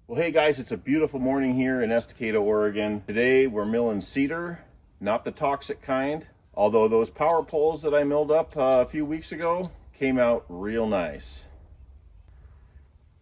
Well, hey guys, it's a beautiful morning here in Estacado, Oregon. Today we're milling cedar, not the toxic kind, although those power poles that I milled up a few weeks ago came out real nice.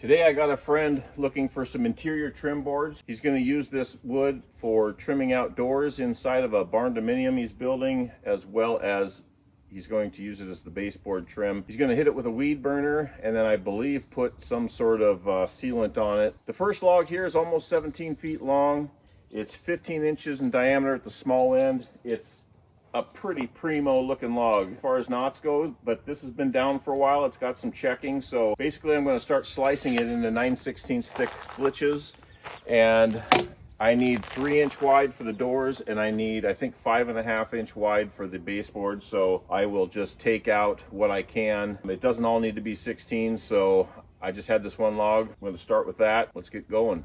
Today I got a friend looking for some interior trim boards. He's going to use this wood for trimming outdoors inside of a barn dominium he's building, as well as he's going to use it as the baseboard trim. He's going to hit it with a weed burner and then I believe put some sort of sealant on it. The first log here is almost 17 feet long. It's 15 inches in diameter at the small end. It's a pretty primo looking log as far as knots go, but this has been down for a while. It's got some checking, so basically I'm going to start slicing it into 9/16 thick flitches, and I need 3-inch wide for the doors, and I need, I think, 5.5-inch wide for the baseboard. So I will just take out what I can. It doesn't all need to be 16, so I just had this one log. I'm going to start with that. Let's get going.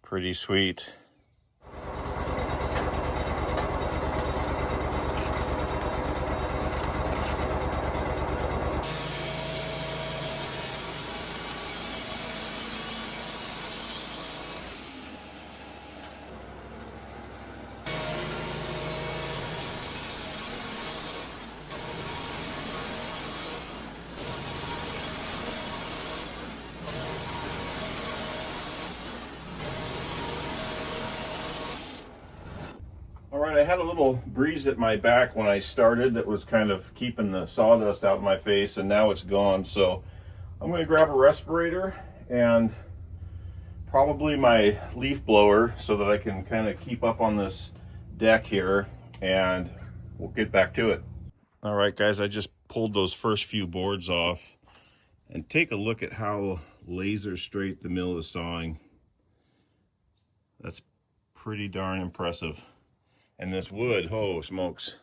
Pretty sweet. All right, I had a little breeze at my back when I started that was kind of keeping the sawdust out of my face, and now it's gone. So I'm going to grab a respirator and probably my leaf blower so that I can kind of keep up on this deck here, and we'll get back to it. All right, guys, I just pulled those first few boards off, and take a look at how laser straight the mill is sawing. That's pretty darn impressive. And this wood, oh smokes,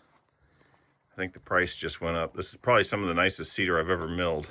I think the price just went up. This is probably some of the nicest cedar I've ever milled.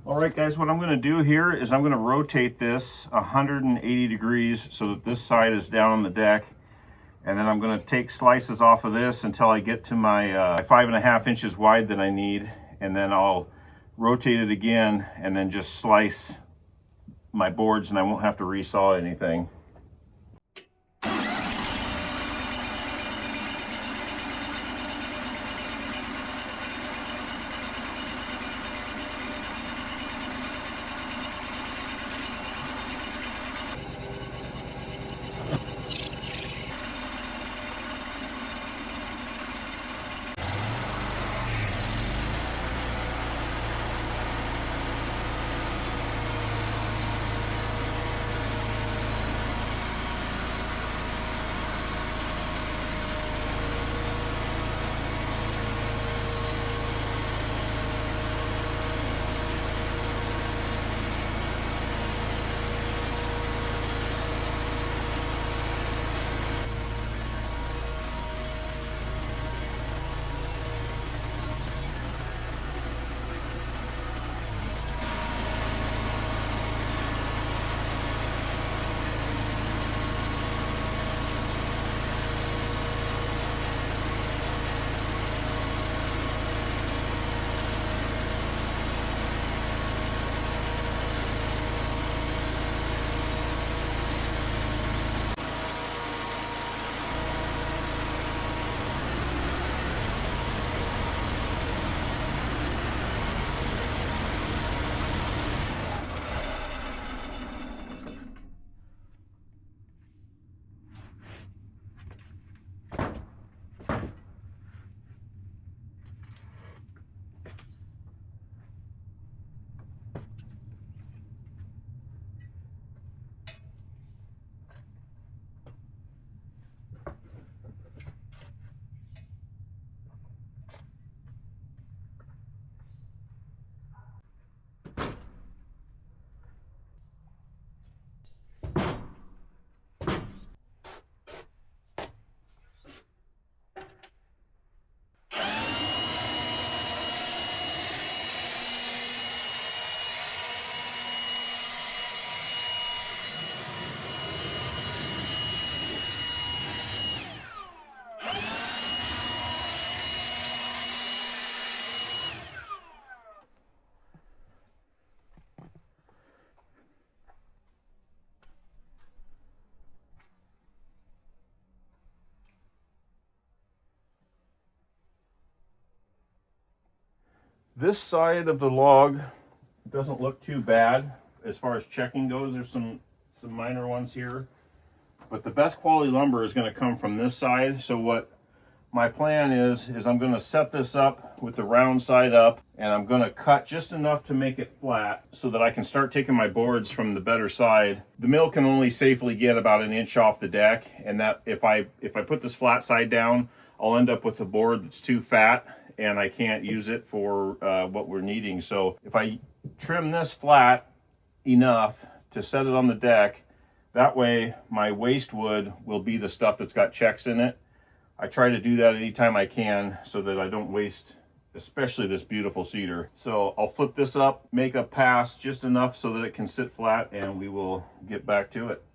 All right, guys, what I'm going to do here is I'm going to rotate this 180 degrees so that this side is down on the deck. And then I'm going to take slices off of this until I get to my 5.5 inches wide that I need. And then I'll rotate it again and then just slice my boards, and I won't have to resaw anything. This side of the log doesn't look too bad as far as checking goes. There's some minor ones here, but the best quality lumber is going to come from this side. So what my plan is I'm going to set this up with the round side up, and I'm going to cut just enough to make it flat so that I can start taking my boards from the better side. The mill can only safely get about 1 inch off the deck, and that if I put this flat side down, I'll end up with a board that's too fat and I can't use it for what we're needing. So if I trim this flat enough to set it on the deck, that way my waste wood will be the stuff that's got checks in it. I try to do that anytime I can so that I don't waste, especially this beautiful cedar. So I'll flip this up, make a pass just enough so that it can sit flat, and we will get back to it.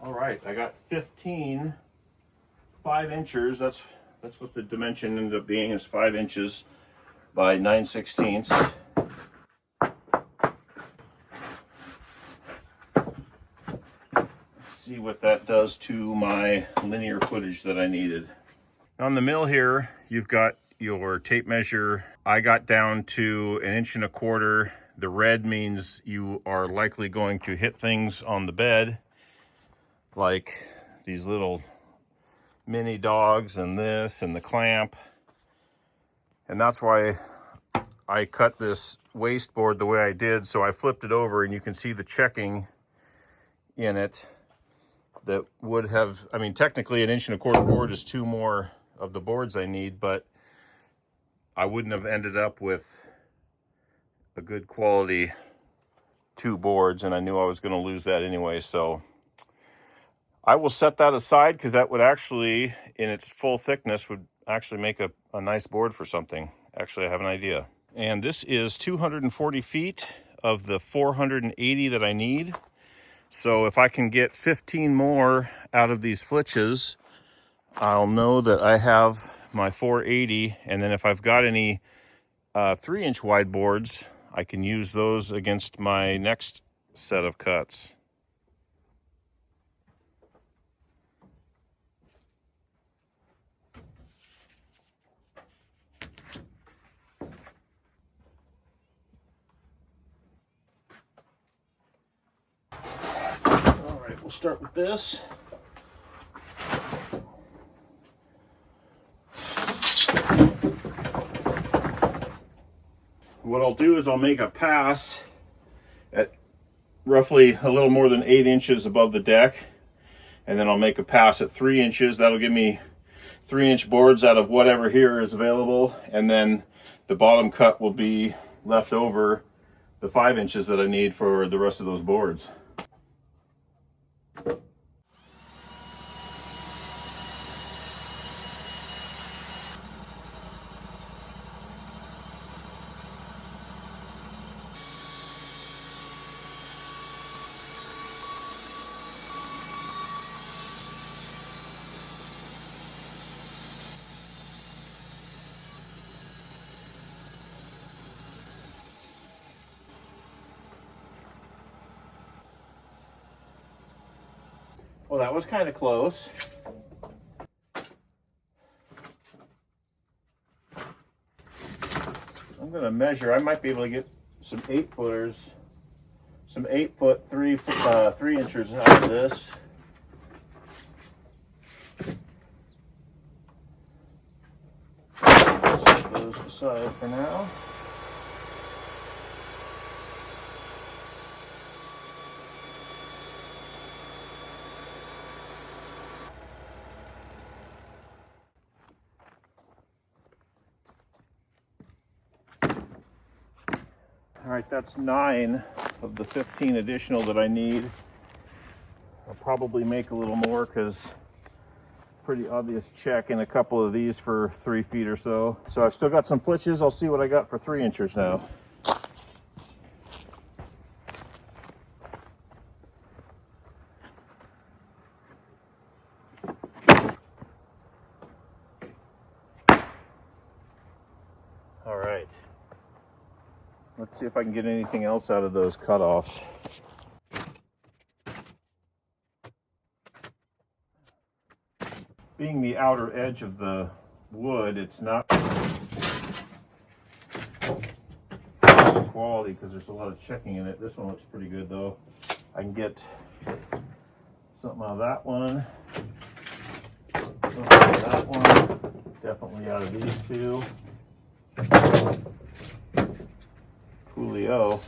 All right, I got 15 5-inchers. That's what the dimension ended up being, is 5 inches by 9/16. See what that does to my linear footage that I needed. On the mill here, you've got your tape measure. I got down to 1.25 inches. The red means you are likely going to hit things on the bed, like these little mini dogs and this and the clamp. And that's why I cut this waste board the way I did. So I flipped it over and you can see the checking in it that would have, I mean, technically 1.25 inch board is 2 more of the boards I need, but I wouldn't have ended up with a good quality 2 boards, and I knew I was going to lose that anyway. So I will set that aside, because that would actually, in its full thickness, would actually make a nice board for something. Actually, I have an idea. And this is 240 feet of the 480 that I need. So if I can get 15 more out of these flitches, I'll know that I have my 480. And then if I've got any 3-inch wide boards, I can use those against my next set of cuts. All right, we'll start with this. What I'll do is I'll make a pass at roughly a little more than 8 inches above the deck, and then I'll make a pass at 3 inches. That'll give me 3-inch boards out of whatever here is available, and then the bottom cut will be left over the 5 inches that I need for the rest of those boards. Well, that was kind of close. I'm going to measure. I might be able to get some 8-footers, some 8-foot 3 inchers out of this. Set those aside for now. All right, that's 9 of the 15 additional that I need. I'll probably make a little more, because pretty obvious check in a couple of these for 3 feet or so. So I've still got some flitches. I'll see what I got for 3 inchers now. All right. Let's see if I can get anything else out of those cutoffs. Being the outer edge of the wood, it's not quality because there's a lot of checking in it. This one looks pretty good though. I can get something out of that one, something out of that one, definitely out of these two. Coolio.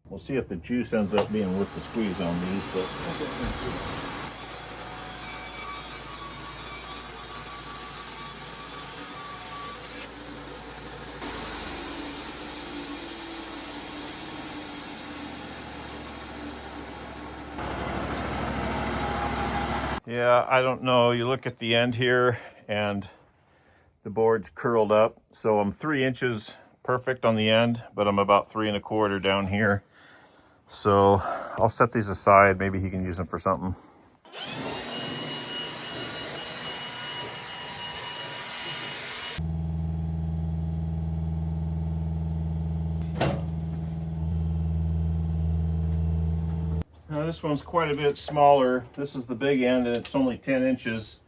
We'll see if the juice ends up being worth the squeeze on these, but yeah, I don't know. You look at the end here, and the board's curled up. So I'm 3 inches perfect on the end, but I'm about 3 1/4 down here. So I'll set these aside. Maybe he can use them for something. Now this one's quite a bit smaller. This is the big end and it's only 10 inches,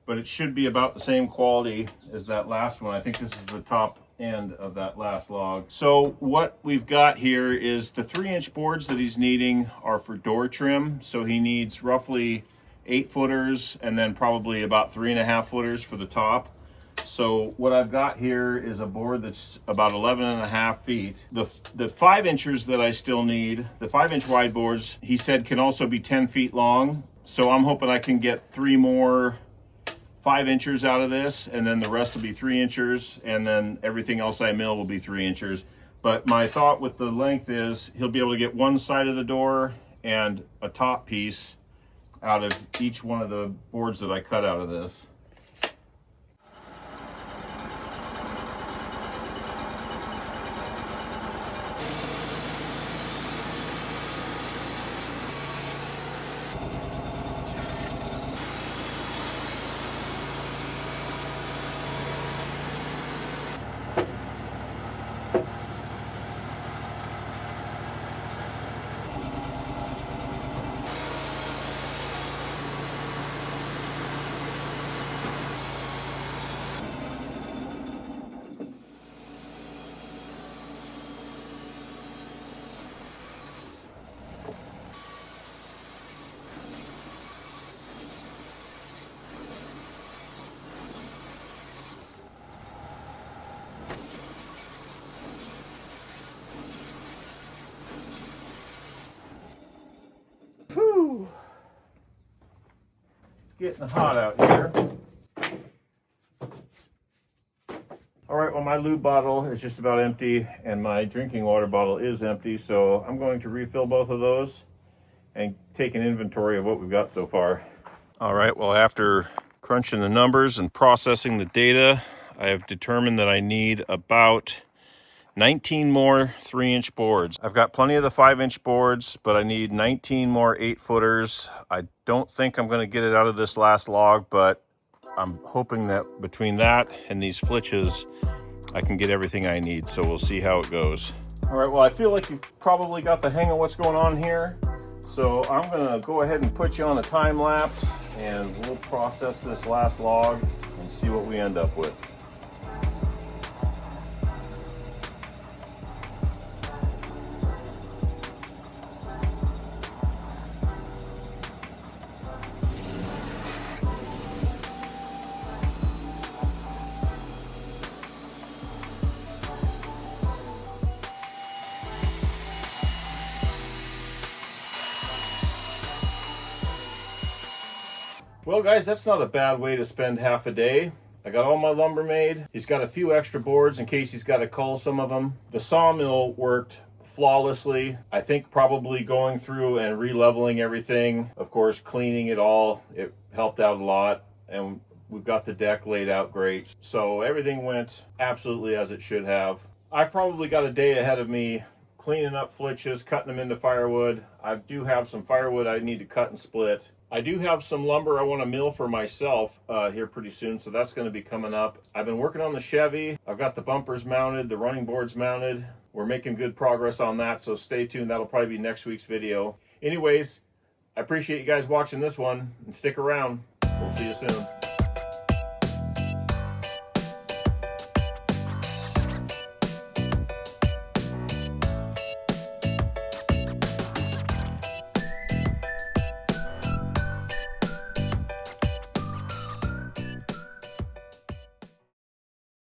but it should be about the same quality as that last one. I think this is the top end of that last log. So what we've got here is the 3-inch boards that he's needing are for door trim. So he needs roughly 8 footers and then probably about 3.5 footers for the top. So what I've got here is a board that's about 11.5 feet. The 5 inchers that I still need, the 5-inch wide boards, he said can also be 10 feet long. So I'm hoping I can get 3 more 5 inchers out of this, and then the rest will be 3 inchers, and then everything else I mill will be 3 inchers. But my thought with the length is he'll be able to get one side of the door and a top piece out of each one of the boards that I cut out of this. Whew. It's getting hot out here. All right, well, my lube bottle is just about empty and my drinking water bottle is empty. So I'm going to refill both of those and take an inventory of what we've got so far. All right, well, after crunching the numbers and processing the data, I have determined that I need about 19 more 3-inch boards. I've got plenty of the 5-inch boards, but I need 19 more 8-footers. I don't think I'm going to get it out of this last log, but I'm hoping that between that and these flitches, I can get everything I need. So we'll see how it goes. All right, well, I feel like you've probably got the hang of what's going on here. So I'm going to go ahead and put you on a time lapse and we'll process this last log and see what we end up with. Well, guys, that's not a bad way to spend half a day. I got all my lumber made. He's got a few extra boards in case he's got to cull some of them. The sawmill worked flawlessly. I think probably going through and re-leveling everything, of course, cleaning it all, it helped out a lot. And we've got the deck laid out great. So everything went absolutely as it should have. I've probably got a day ahead of me cleaning up flitches, cutting them into firewood. I do have some firewood I need to cut and split. I do have some lumber I want to mill for myself here pretty soon, so that's going to be coming up. I've been working on the Chevy. I've got the bumpers mounted, the running boards mounted. We're making good progress on that, so stay tuned. That'll probably be next week's video. Anyways, I appreciate you guys watching this one, and stick around. We'll see you soon.